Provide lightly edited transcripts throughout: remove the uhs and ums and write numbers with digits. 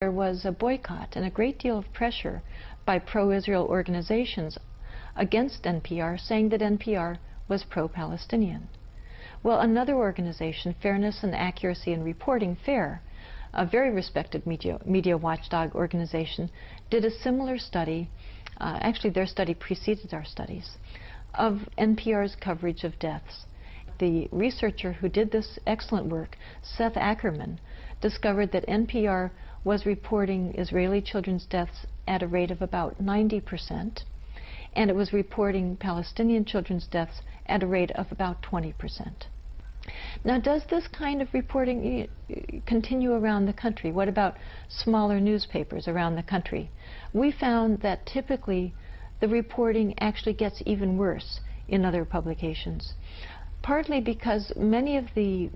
There was a boycott and a great deal of pressure by pro-Israel organizations against NPR, saying that NPR was pro-Palestinian. Well, another organization, Fairness and Accuracy in Reporting, FAIR, a very respected media watchdog organization, did a similar study. Actually, their study preceded our studies, of NPR's coverage of deaths. The researcher who did this excellent work, Seth Ackerman, discovered that NPR was reporting Israeli children's deaths at a rate of about 90%, and it was reporting Palestinian children's deaths at a rate of about 20%. Now, does this kind of reporting continue around the country? What about smaller newspapers around the country? We found that typically the reporting actually gets even worse in other publications, partly because many of the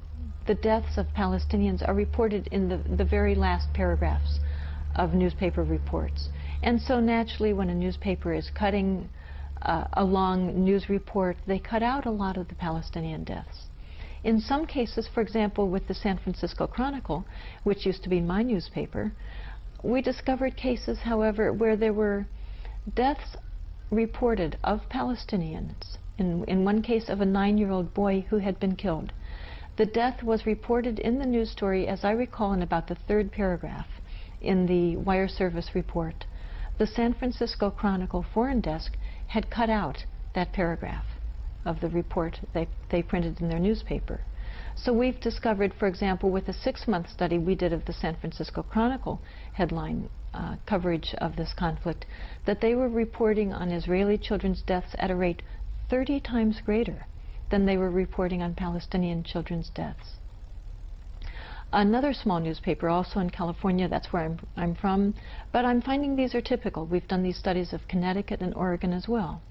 deaths of Palestinians are reported in the very last paragraphs of newspaper reports. And so naturally, when a newspaper is cutting a long news report, they cut out a lot of the Palestinian deaths. In some cases, for example, with the San Francisco Chronicle, which used to be my newspaper, we discovered cases, however, where there were deaths reported of Palestinians. In one case of a 9-year-old boy who had been killed. The death was reported in the news story, as I recall, in about the 3rd paragraph in the wire service report. The San Francisco Chronicle foreign desk had cut out that paragraph of the report they printed in their newspaper. So we've discovered, for example, with a 6-month study we did of the San Francisco Chronicle headline coverage of this conflict, that they were reporting on Israeli children's deaths at a rate 30 times greater than they were reporting on Palestinian children's deaths. Another small newspaper, also in California, that's where I'm from, but I'm finding these are typical. We've done these studies of Connecticut and Oregon as well.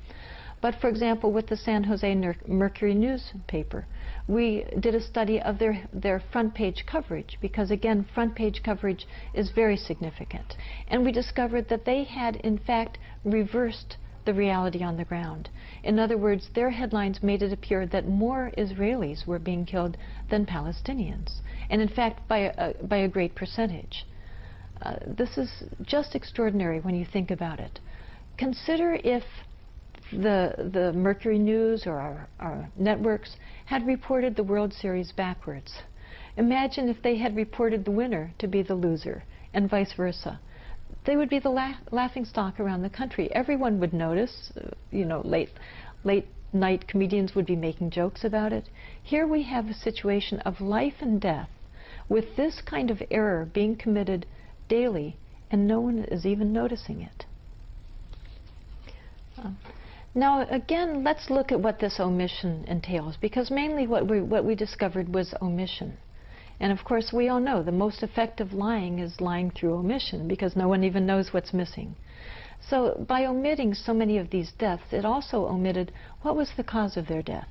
But for example, with the San Jose Mercury newspaper, we did a study of their front page coverage, because again, front page coverage is very significant. And we discovered that they had in fact reversed the reality on the ground. In other words, their headlines made it appear that more Israelis were being killed than Palestinians, and in fact by a great percentage. This is just extraordinary when you think about it. Consider if the Mercury News or our networks had reported the World Series backwards. Imagine if they had reported the winner to be the loser, and vice versa. They would be the laughing stock around the country. Everyone would notice, you know, late night comedians would be making jokes about it. Here we have a situation of life and death with this kind of error being committed daily, and no one is even noticing it. Now again, let's look at what this omission entails, because mainly what we discovered was omission. And of course, we all know the most effective lying is lying through omission, because no one even knows what's missing. So by omitting so many of these deaths, it also omitted what was the cause of their death.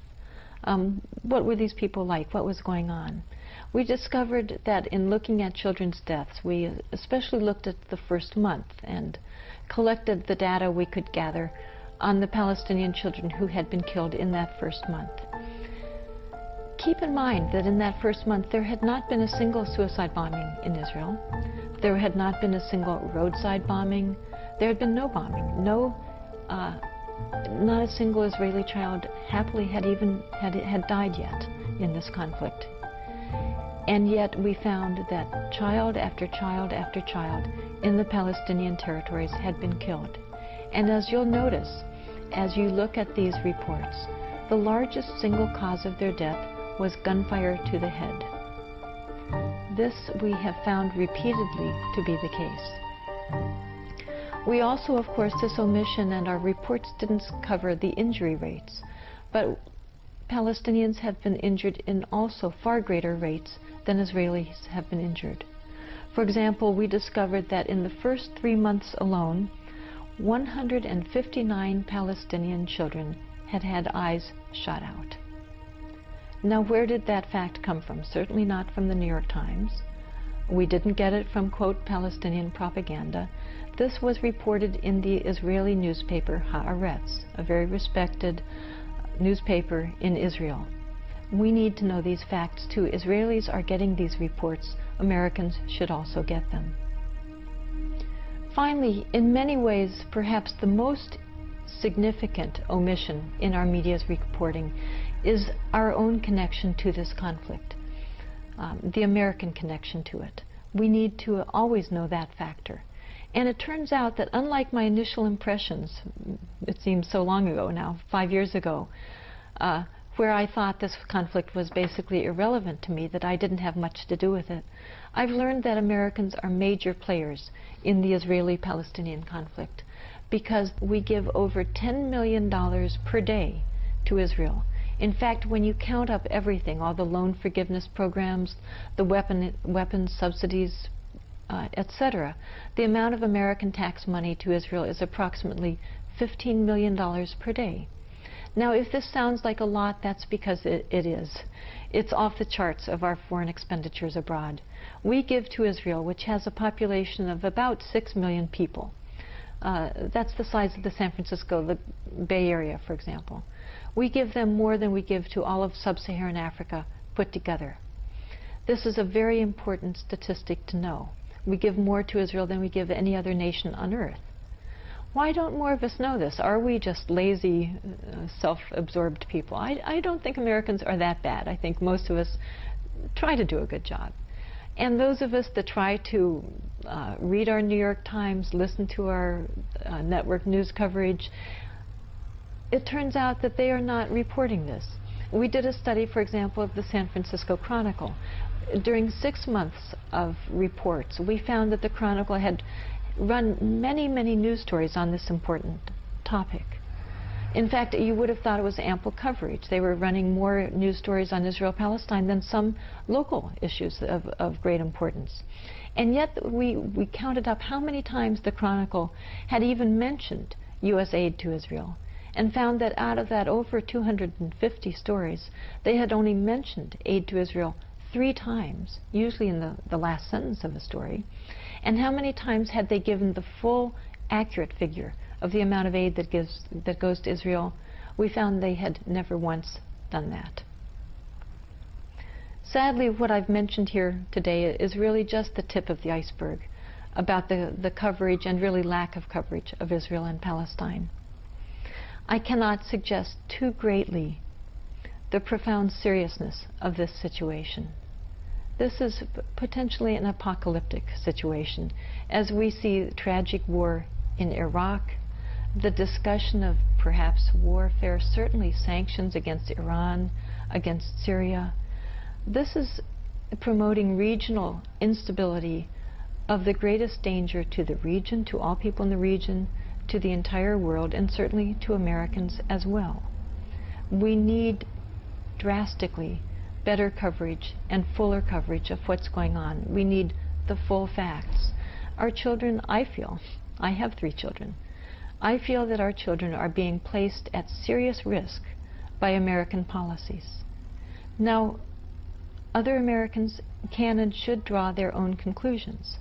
What were these people like? What was going on? We discovered that in looking at children's deaths, we especially looked at the first month and collected the data we could gather on the Palestinian children who had been killed in that first month. Keep in mind that in that first month there had not been a single suicide bombing in Israel. There had not been a single roadside bombing. There had been no bombing. Not a single Israeli child happily had died yet in this conflict. And yet we found that child after child after child in the Palestinian territories had been killed. And as you'll notice, as you look at these reports, the largest single cause of their death was gunfire to the head. This we have found repeatedly to be the case. We also, of course, this omission and our reports didn't cover the injury rates, but Palestinians have been injured in also far greater rates than Israelis have been injured. For example, we discovered that in the first 3 months alone, 159 Palestinian children had had eyes shot out. Now, where did that fact come from? Certainly not from the New York Times. We didn't get it from, quote, Palestinian propaganda. This was reported in the Israeli newspaper Haaretz, a very respected newspaper in Israel. We need to know these facts too. Israelis are getting these reports. Americans should also get them. Finally, in many ways, perhaps the most significant omission in our media's reporting is our own connection to this conflict, the American connection to it. We need to always know that factor. And it turns out that unlike my initial impressions, it seems so long ago now, 5 years ago, where I thought this conflict was basically irrelevant to me, that I didn't have much to do with it, I've learned that Americans are major players in the Israeli-Palestinian conflict because we give over $10 million per day to Israel. In fact, when you count up everything, all the loan forgiveness programs, the weapons subsidies, etc., the amount of American tax money to Israel is approximately $15 million per day. Now, if this sounds like a lot, that's because it is. It's off the charts of our foreign expenditures abroad. We give to Israel, which has a population of about 6 million people. That's the size of the San Francisco, the Bay Area, for example. We give them more than we give to all of sub-Saharan Africa put together. This is a very important statistic to know. We give more to Israel than we give any other nation on earth. Why don't more of us know this? Are we just lazy, self-absorbed people? I don't think Americans are that bad. I think most of us try to do a good job. And those of us that try to read our New York Times, listen to our network news coverage, it turns out that they are not reporting this. We did a study, for example, of the San Francisco Chronicle. During 6 months of reports, we found that the Chronicle had run many, many news stories on this important topic. In fact, you would have thought it was ample coverage. They were running more news stories on Israel-Palestine than some local issues of great importance. And yet we counted up how many times the Chronicle had even mentioned U.S. aid to Israel, and found that out of that over 250 stories, they had only mentioned aid to Israel 3 times, usually in the last sentence of a story. And how many times had they given the full, accurate figure of the amount of aid that goes to Israel? We found they had never once done that. Sadly, what I've mentioned here today is really just the tip of the iceberg about the coverage and really lack of coverage of Israel and Palestine. I cannot suggest too greatly the profound seriousness of this situation. This is potentially an apocalyptic situation, as we see tragic war in Iraq, the discussion of perhaps warfare, certainly sanctions against Iran, against Syria. This is promoting regional instability of the greatest danger to the region, to all people in the region, to the entire world, and certainly to Americans as well. We need drastically better coverage and fuller coverage of what's going on. We need the full facts. Our children, I feel, I have 3 children, I feel that our children are being placed at serious risk by American policies. Now, other Americans can and should draw their own conclusions,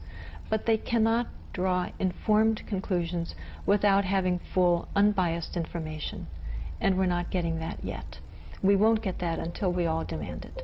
but they cannot draw informed conclusions without having full, unbiased information. And we're not getting that yet. We won't get that until we all demand it.